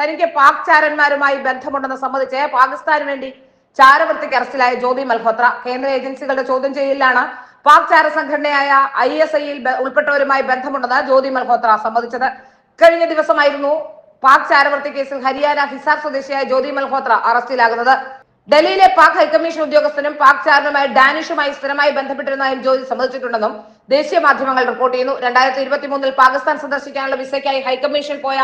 തനിക്ക് പാക് ചാരന്മാരുമായി ബന്ധമുണ്ടെന്ന് സംബന്ധിച്ച് പാകിസ്ഥാന് വേണ്ടി ചാരവൃത്തിക്ക് അറസ്റ്റിലായ ജ്യോതി മൽഹോത്ര കേന്ദ്ര ഏജൻസികളുടെ ചോദ്യം ചെയ്യലിലാണ് പാക് ചാര സംഘടനയായ ISIൽ ഉൾപ്പെട്ടവരുമായി ബന്ധമുണ്ടെന്ന് ജ്യോതി മൽഹോത്ര സമ്മതിച്ചത്. കഴിഞ്ഞ ദിവസമായിരുന്നു പാക് ചാരവൃത്തി കേസിൽ ഹരിയാന ഹിസാർ സ്വദേശിയായ ജ്യോതി മൽഹോത്ര അറസ്റ്റിലാകുന്നത്. ഡൽഹിയിലെ പാക് ഹൈക്കമ്മീഷൻ ഉദ്യോഗസ്ഥനും പാക് ചാരനുമായ ഡാനിഷുമായി സ്ഥിരമായി ബന്ധപ്പെട്ടിരുന്നതായും ജ്യോതി സമ്മതിച്ചിട്ടുണ്ടെന്നും ദേശീയ മാധ്യമങ്ങൾ റിപ്പോർട്ട് ചെയ്യുന്നു. 2023 പാകിസ്ഥാൻ സന്ദർശിക്കാനുള്ള വിസയ്ക്കായി ഹൈക്കമ്മീഷൻ പോയ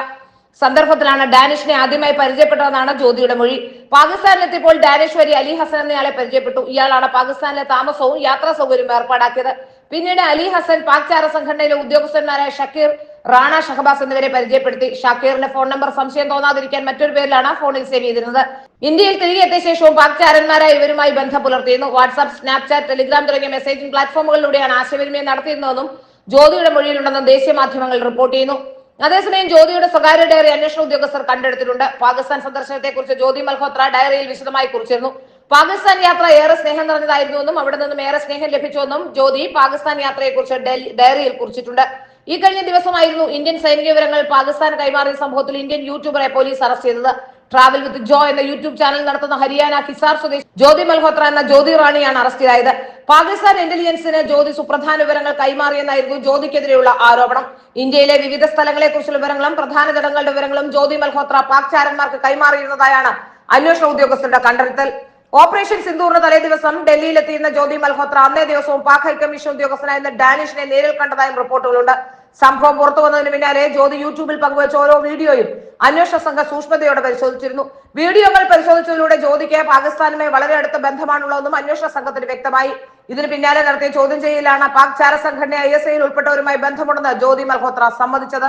സന്ദർഭത്തിലാണ് ഡാനിഷിനെ ആദ്യമായി പരിചയപ്പെട്ടതെന്നാണ് ജ്യോതിയുടെ മൊഴി. പാകിസ്ഥാനിലെത്തിയപ്പോൾ ഡാനിഷ് വഴി അലി ഹസൻ എന്നയാളെ പരിചയപ്പെട്ടു. ഇയാളാണ് പാകിസ്ഥാനിലെ താമസവും യാത്രാ സൗകര്യവും ഏർപ്പാടാക്കിയത്. പിന്നീട് അലി ഹസൻ പാക് ചാര സംഘടനയിലെ ഉദ്യോഗസ്ഥന്മാരായ ഷക്കീർ, റാണ ഷഹബാസ് എന്നിവരെ പരിചയപ്പെടുത്തി. ഷക്കീറിന്റെ ഫോൺ നമ്പർ സംശയം തോന്നാതിരിക്കാൻ മറ്റൊരു പേരിലാണ് ഫോണിൽ സേവ് ചെയ്തിരുന്നത്. ഇന്ത്യയിൽ തിരികെ എത്തിയ ശേഷവും പാക് ചാരന്മാരായ ഇവരുമായി ബന്ധം പുലർത്തിയിരുന്നു. വാട്സ്ആപ്പ്, സ്നാപ്ചാറ്റ്, ടെലിഗ്രാം തുടങ്ങിയ മെസ്സേജിംഗ് പ്ലാറ്റ്ഫോമുകളിലൂടെയാണ് ആശയവിനിമയം നടത്തിയിരുന്നതെന്നും ജ്യോതിയുടെ മൊഴിയിലുണ്ടെന്നും ദേശീയ മാധ്യമങ്ങൾ റിപ്പോർട്ട് ചെയ്യുന്നു. അതേസമയം ജ്യോതിയുടെ സ്വകാര്യ ഡയറി അന്വേഷണ ഉദ്യോഗസ്ഥർ കണ്ടെടുത്തിട്ടുണ്ട്. പാകിസ്ഥാൻ സന്ദർശനത്തെ കുറിച്ച് ജ്യോതി മൽഹോത്ര ഡയറിയിൽ വിശദമായി കുറിച്ചിരുന്നു. പാകിസ്ഥാൻ യാത്ര ഏറെ സ്നേഹം നിറഞ്ഞതായിരുന്നുവെന്നും അവിടെ നിന്നും ഏറെ സ്നേഹം ലഭിച്ചുവെന്നും ജ്യോതി പാകിസ്ഥാൻ യാത്രയെക്കുറിച്ച് ഡയറിയിൽ കുറിച്ചിട്ടുണ്ട്. ഈ കഴിഞ്ഞ ദിവസമായിരുന്നു ഇന്ത്യൻ സൈനിക വിവരങ്ങൾ പാകിസ്ഥാന് കൈമാറിയ സംഭവത്തിൽ ഇന്ത്യൻ യൂട്യൂബറെ പോലീസ് അറസ്റ്റ് ചെയ്തത്. ട്രാവൽ വിത്ത് ജോ എന്ന യൂട്യൂബ് ചാനൽ നടത്തുന്ന ഹരിയാന ഹിസാർ സ്വദേശി ജ്യോതി മൽഹോത്ര എന്ന ജ്യോതി റാണിയാണ് അറസ്റ്റിലായത്. പാകിസ്ഥാൻ ഇന്റലിജൻസിന് ജ്യോതി സുപ്രധാന വിവരങ്ങൾ കൈമാറിയെന്നായിരുന്നു ജ്യോതിക്കെതിരെയുള്ള ആരോപണം. ഇന്ത്യയിലെ വിവിധ സ്ഥലങ്ങളെ കുറിച്ചുള്ള വിവരങ്ങളും പ്രധാന ഘടകങ്ങളുടെ വിവരങ്ങളും ജ്യോതി മൽഹോത്ര പാക് ചാരന്മാർക്ക് കൈമാറിയിരുന്നതായാണ് അന്വേഷണ ഉദ്യോഗസ്ഥരുടെ കണ്ടെത്തൽ. ഓപ്പറേഷൻ സിന്ദൂറിന് തലേ ദിവസം ഡൽഹിയിലെത്തിയിരുന്ന ജ്യോതി മൽഹോത്ര അന്നേ ദിവസവും പാക് ഹൈക്കമ്മീഷൻ ഉദ്യോഗസ്ഥനായിരുന്ന ഡാനിഷിനെ നേരിൽ കണ്ടതായും റിപ്പോർട്ടുകളുണ്ട്. സംഭവം പുറത്തു വന്നതിന് പിന്നാലെ ജ്യോതി യൂട്യൂബിൽ പങ്കുവച്ച ഓരോ വീഡിയോയും അന്വേഷണ സംഘം സൂക്ഷ്മതയോടെ പരിശോധിച്ചിരുന്നു. വീഡിയോകൾ പരിശോധിച്ചതിലൂടെ ജ്യോതിക്ക് പാകിസ്ഥാനുമായി വളരെ അടുത്ത ബന്ധമാണുള്ളതെന്നും അന്വേഷണ സംഘത്തിന് വ്യക്തമായി. ഇതിന് പിന്നാലെ നടത്തിയ ചോദ്യം ചെയ്യലാണ് പാക് ചാര സംഘടന ISIൽ ഉൾപ്പെട്ടവരുമായി ബന്ധമുണ്ടെന്ന് ജ്യോതി മൽഹോത്ര സമ്മതിച്ചത്.